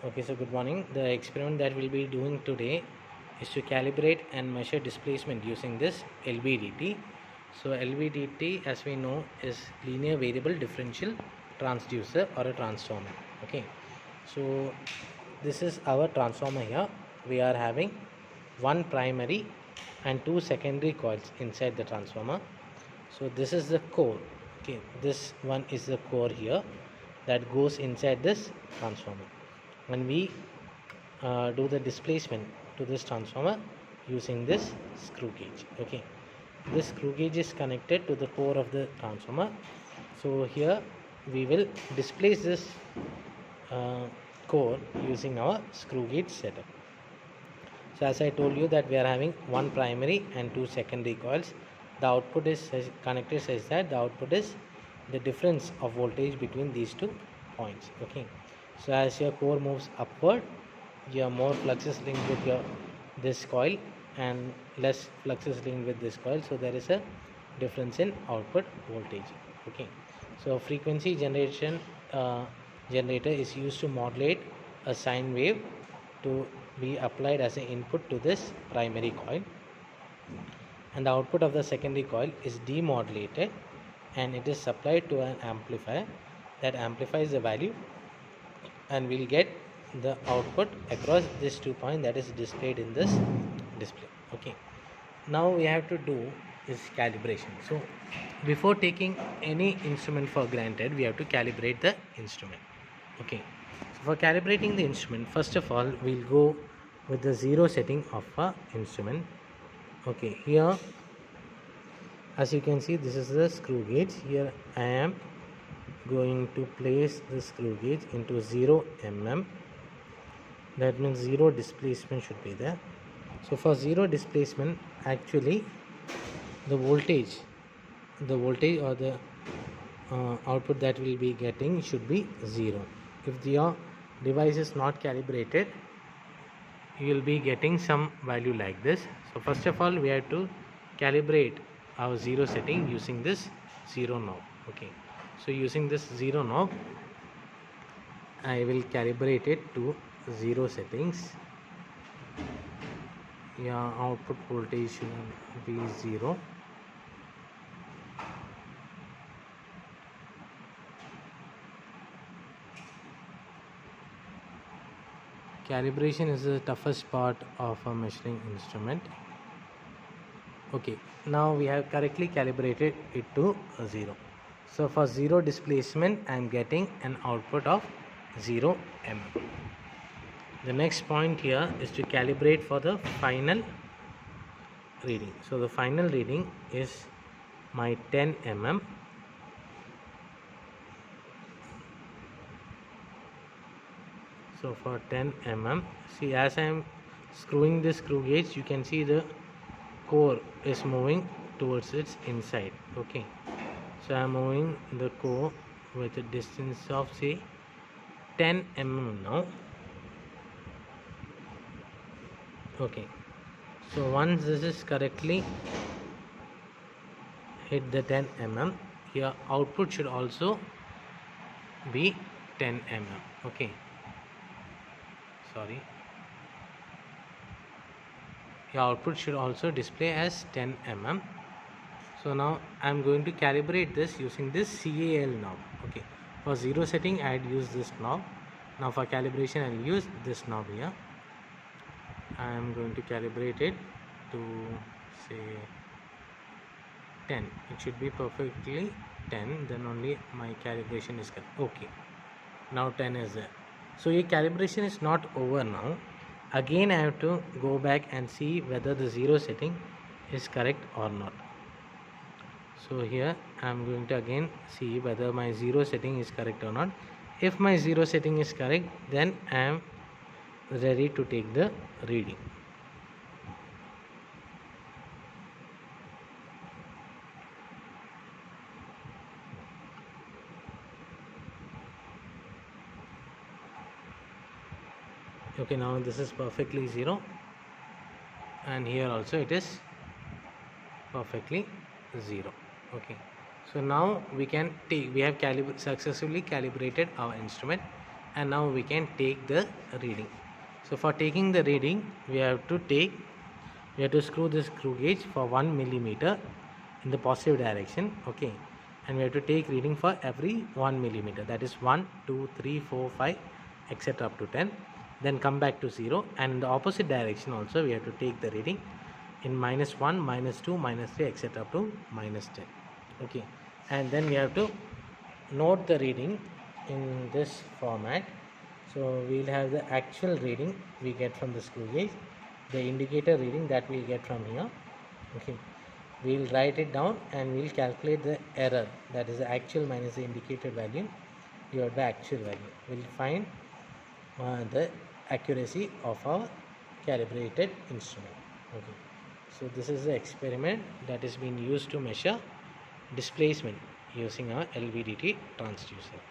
Okay, so good morning. The experiment that we'll be doing today is to calibrate and measure displacement using this LVDT. So LVDT, as we know, is linear variable differential transducer or a transformer. Okay, so this is our transformer here. We are having one primary and two secondary coils inside the transformer. So this is the core. Okay, this one is the core here that goes inside this transformer, and we do the displacement to this transformer using this screw gauge. Okay, this screw gauge is connected to the core of the transformer. So here we will displace this uh, core using our screw gauge setup. So as I told you that we are having one primary and two secondary coils. The output is connected such that the output is the difference of voltage between these 2 points. Okay, so as your core moves upward, your more flux is linked with your this coil and less flux is linked with this coil, so there is a difference in output voltage. Okay, so frequency generation generator is used to modulate a sine wave to be applied as an input to this primary coil, and the output of the secondary coil is demodulated and it is supplied to an amplifier that amplifies the value, and we'll get the output across this 2 point that is displayed in this display. Okay, now we have to do is calibration. So before taking any instrument for granted, we have to calibrate the instrument. Okay, so for calibrating the instrument, first of all we'll go with the zero setting of our instrument. Okay, here as you can see, this is the screw gauge. Here I am going to place the screw gauge into 0 mm. That means zero displacement should be there. So for zero displacement, actually the voltage or the output that we'll be getting should be 0. If your device is not calibrated, you will be getting some value like this. So first of all, we have to calibrate our zero setting using this zero knob. Okay, so using this zero knob, I will calibrate it to zero settings. Yeah, output voltage should be 0. Calibration is the toughest part of a measuring instrument. Okay, now we have correctly calibrated it to 0. So for 0 displacement, I am getting an output of 0 mm. The next point here is to calibrate for the final reading. So the final reading is my 10 mm. So for 10 mm, see, as I am screwing this screw gauge, you can see the core is moving towards its inside. Okay, so I am moving the core with a distance of say 10 mm now. Okay, so once this is correctly hit the 10 mm, your output should also be 10 mm. Okay, sorry, your output should also display as 10 mm. So now I am going to calibrate this using this CAL knob. Okay, for zero setting I had used this knob. Now for calibration I will use this knob here. I am going to calibrate it to say 10. It should be perfectly 10, then only my calibration is correct. Okay, now 10 is there. So your calibration is not over now. Again I have to go back and see whether the zero setting is correct or not. So here I am going to again see whether my zero setting is correct or not. If my zero setting is correct, then I am ready to take the reading. Okay, now this is perfectly 0, and here also it is perfectly 0. Okay, so now we have successfully calibrated our instrument. and now we can take the reading. So for taking the reading, we have to screw this screw gauge for 1 millimeter in the positive direction, okay, and we have to take reading for every 1 millimeter, that is 1 2 3 4 5 etc. up to 10, then come back to 0, and in the opposite direction also we have to take the reading in -1 -2 -3 etc. up to -10, okay, and then we have to note the reading in this format. So we'll have the actual reading we get from the screw gauge, the indicator reading that we'll get from here, okay, we'll write it down and we'll calculate the error, that is the actual minus the indicated value divided by actual value. We'll find the accuracy of our calibrated instrument, okay. So this is the experiment that is being used to measure displacement using our LVDT transducer.